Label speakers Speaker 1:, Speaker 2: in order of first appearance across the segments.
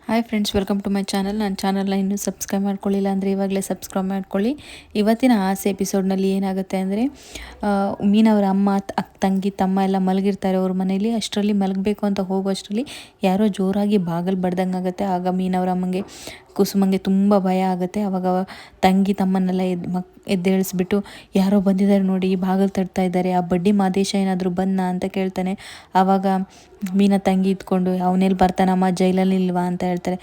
Speaker 1: Hi friends, welcome to my channel. ನನ್ನ ಚಾನಲ್ನ ಇನ್ನೂ ಸಬ್ಸ್ಕ್ರೈಬ್ ಮಾಡ್ಕೊಳ್ಳಿಲ್ಲ ಅಂದರೆ ಇವಾಗಲೇ ಸಬ್ಸ್ಕ್ರೈಬ್ ಮಾಡ್ಕೊಳ್ಳಿ. ಇವತ್ತಿನ ಆಸೆ ಎಪಿಸೋಡ್ನಲ್ಲಿ ಏನಾಗುತ್ತೆ ಅಂದರೆ ಮೀನವರ ಅಮ್ಮ, ತಂಗಿ, ತಮ್ಮ ಎಲ್ಲ ಮಲಗಿರ್ತಾರೆ ಅವ್ರ ಮನೇಲಿ. ಅಷ್ಟರಲ್ಲಿ ಮಲಗಬೇಕು ಅಂತ ಹೋಗೋಷ್ಟರಲ್ಲಿ ಯಾರೋ ಜೋರಾಗಿ ಬಾಗಿಲು ಬಡ್ದಂಗೆ ಆಗುತ್ತೆ. ಆಗ ಮೀನವರ ಅಮ್ಮಂಗೆ, ಕುಸುಮಂಗೆ ತುಂಬ ಭಯ ಆಗುತ್ತೆ. ಆವಾಗ ತಂಗಿ ತಮ್ಮನ್ನೆಲ್ಲ ಎದ್ದೇಳಿಸ್ಬಿಟ್ಟು, ಯಾರೋ ಬಂದಿದ್ದಾರೆ ನೋಡಿ, ಬಾಗಿಲು ತಟ್ತಾ ಇದ್ದಾರೆ, ಆ ಬಡ್ಡಿ ಮಾದೇಶ ಏನಾದರೂ ಬಂದ ಅಂತ ಕೇಳ್ತಾನೆ. ಆವಾಗ ಮೀನ ತಂಗಿ ಇದ್ಕೊಂಡು, ಅವನೆಲ್ಲಿ ಬರ್ತಾನಮ್ಮ, ಜೈಲಲ್ಲಿ ಇಲ್ವಾ ಅಂತ ಹೇಳ್ತಾರೆ.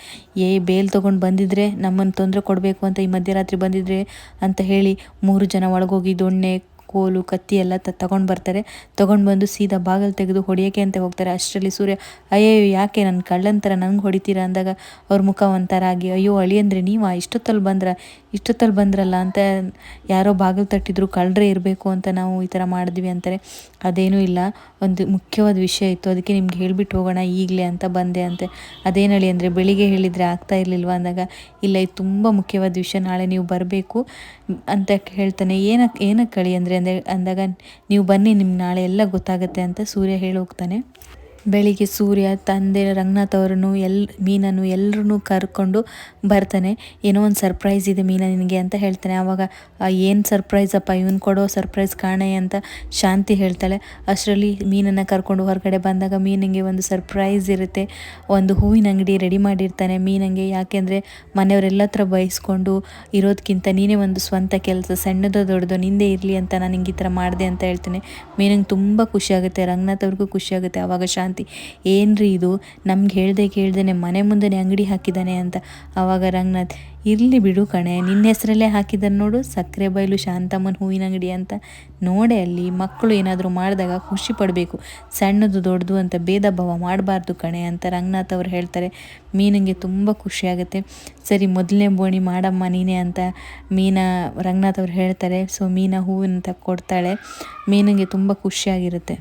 Speaker 1: ಬೇಲ್ ತೊಗೊಂಡು ಬಂದಿದ್ರೆ ನಮ್ಮನ್ನು ತೊಂದರೆ ಕೊಡಬೇಕು ಅಂತ ಈ ಮಧ್ಯರಾತ್ರಿ ಬಂದಿದ್ರೆ ಅಂತ ಹೇಳಿ 3 ಜನ ಒಳಗೋಗಿ ದೊಣ್ಣೆ, ಕೋಲು, ಕತ್ತಿ ಎಲ್ಲ ತಗೊಂಡು ಬರ್ತಾರೆ. ತೊಗೊಂಡು ಬಂದು ಸೀದಾ ಬಾಗಿಲು ತೆಗೆದು ಹೊಡೆಯೋಕ್ಕೆ ಅಂತ ಹೋಗ್ತಾರೆ. ಅಷ್ಟರಲ್ಲಿ ಸೂರ್ಯ, ಅಯ್ಯೋ ಯಾಕೆ ನನ್ನ ಕಳ್ಳನ ಥರ ನಂಗೆ ಹೊಡಿತೀರಾ ಅಂದಾಗ ಅವ್ರ ಮುಖ ಒಂಥರ ಆಗಿ, ಅಯ್ಯೋ ಅಳಿಯಂದ್ರೆ ನೀವಾ ಇಷ್ಟೊತ್ತಲ್ಲಿ ಬಂದ್ರಲ್ಲ ಅಂತ, ಯಾರೋ ಬಾಗಿಲು ತಟ್ಟಿದ್ರು, ಕಳ್ಳರೇ ಇರಬೇಕು ಅಂತ ನಾವು ಈ ಥರ ಮಾಡಿದ್ವಿ ಅಂತಾರೆ. ಅದೇನೂ ಇಲ್ಲ, ಒಂದು ಮುಖ್ಯವಾದ ವಿಷಯ ಇತ್ತು, ಅದಕ್ಕೆ ನಿಮ್ಗೆ ಹೇಳಿಬಿಟ್ಟು ಹೋಗೋಣ ಈಗಲೇ ಅಂತ ಬಂದೆ ಅಂತೆ. ಅದೇನು ಹೇಳಿ ಅಂದರೆ, ಬೆಳಿಗ್ಗೆ ಹೇಳಿದರೆ ಆಗ್ತಾ ಇರಲಿಲ್ವ ಅಂದಾಗ, ಇಲ್ಲ ಇದು ತುಂಬ ಮುಖ್ಯವಾದ ವಿಷಯ, ನಾಳೆ ನೀವು ಬರಬೇಕು ಅಂತ ಹೇಳ್ತಾನೆ. ಏನಕ್ಕೆ ಕಳಿ ಅಂದಾಗ, ನೀವು ಬನ್ನಿ, ನಿಮ್ಗೆ ನಾಳೆ ಎಲ್ಲ ಗೊತ್ತಾಗುತ್ತೆ ಅಂತ ಸೂರ್ಯ ಹೇಳಿ ಹೋಗ್ತಾನೆ. ಬೆಳಿಗ್ಗೆ ಸೂರ್ಯ ತಂದೆ ರಂಗನಾಥ್ ಅವರನ್ನು ಮೀನನ್ನು ಎಲ್ಲರೂ ಕರ್ಕೊಂಡು ಬರ್ತಾನೆ. ಏನೋ ಒಂದು ಸರ್ಪ್ರೈಸ್ ಇದೆ ಮೀನ ನಿನಗೆ ಅಂತ ಹೇಳ್ತಾನೆ. ಆವಾಗ ಏನು ಸರ್ಪ್ರೈಸಪ್ಪ, ಇವನು ಕೊಡೋ ಸರ್ಪ್ರೈಸ್ ಕಾಣೆ ಅಂತ ಶಾಂತಿ ಹೇಳ್ತಾಳೆ. ಅಷ್ಟರಲ್ಲಿ ಮೀನನ್ನು ಕರ್ಕೊಂಡು ಹೊರಗಡೆ ಬಂದಾಗ ಮೀನಿಗೆ ಒಂದು ಸರ್ಪ್ರೈಸ್ ಇರುತ್ತೆ. ಒಂದು ಹೂವಿನ ಅಂಗಡಿ ರೆಡಿ ಮಾಡಿರ್ತಾನೆ ಮೀನಿಗೆ. ಯಾಕೆಂದರೆ ಮನೆಯವರೆಲ್ಲ ಹತ್ರ ಬಯಸ್ಕೊಂಡು ಇರೋದಕ್ಕಿಂತ ನೀನೇ ಒಂದು ಸ್ವಂತ ಕೆಲಸ, ಸಣ್ಣದೋ ದೊಡ್ಡದೋ ನಿಂದೇ ಇರಲಿ ಅಂತ ನಾನು ಹಿಂಗೆ ಈ ಥರ ಮಾಡಿದೆ ಅಂತ ಹೇಳ್ತೇನೆ. ಮೀನಿಗೆ ತುಂಬ ಖುಷಿಯಾಗುತ್ತೆ, ರಂಗನಾಥ್ ಅವ್ರಿಗೂ ಖುಷಿಯಾಗುತ್ತೆ. ಆವಾಗ ಶಾಂತಿ, ಏನ್ರಿ ಇದು, ನಮ್ಗೆ ಕೇಳ್ದೇನೆ ಮನೆ ಮುಂದೆನೇ ಅಂಗಡಿ ಹಾಕಿದ್ದಾನೆ ಅಂತ. ಆವಾಗ ರಂಗನಾಥ್, ಇರಲಿ ಬಿಡು ಕಣೆ, ನಿನ್ನ ಹೆಸರಲ್ಲೇ ಹಾಕಿದ್ದಾನೆ ನೋಡು, ಸಕ್ಕರೆ ಬಯಲು ಶಾಂತಮ್ಮನ ಹೂವಿನ ಅಂಗಡಿ ಅಂತ. ನೋಡೆ, ಅಲ್ಲಿ ಮಕ್ಕಳು ಏನಾದರೂ ಮಾಡಿದಾಗ ಖುಷಿ ಪಡಬೇಕು, ಸಣ್ಣದು ದೊಡ್ಡದು ಅಂತ ಭೇದ ಭಾವ ಮಾಡಬಾರ್ದು ಕಣೆ ಅಂತ ರಂಗನಾಥ್ ಅವರು ಹೇಳ್ತಾರೆ. ಮೀನಿಗೆ ತುಂಬ ಖುಷಿಯಾಗುತ್ತೆ. ಸರಿ, ಮೊದಲನೇ ಬೋಣಿ ಮಾಡಮ್ಮ ನೀನೇ ಅಂತ ರಂಗನಾಥ್ ಅವ್ರು ಹೇಳ್ತಾರೆ. ಸೊ ಮೀನ ಹೂವಿನ ಕೊಡ್ತಾಳೆ. ಮೀನಿಗೆ ತುಂಬ ಖುಷಿಯಾಗಿರುತ್ತೆ.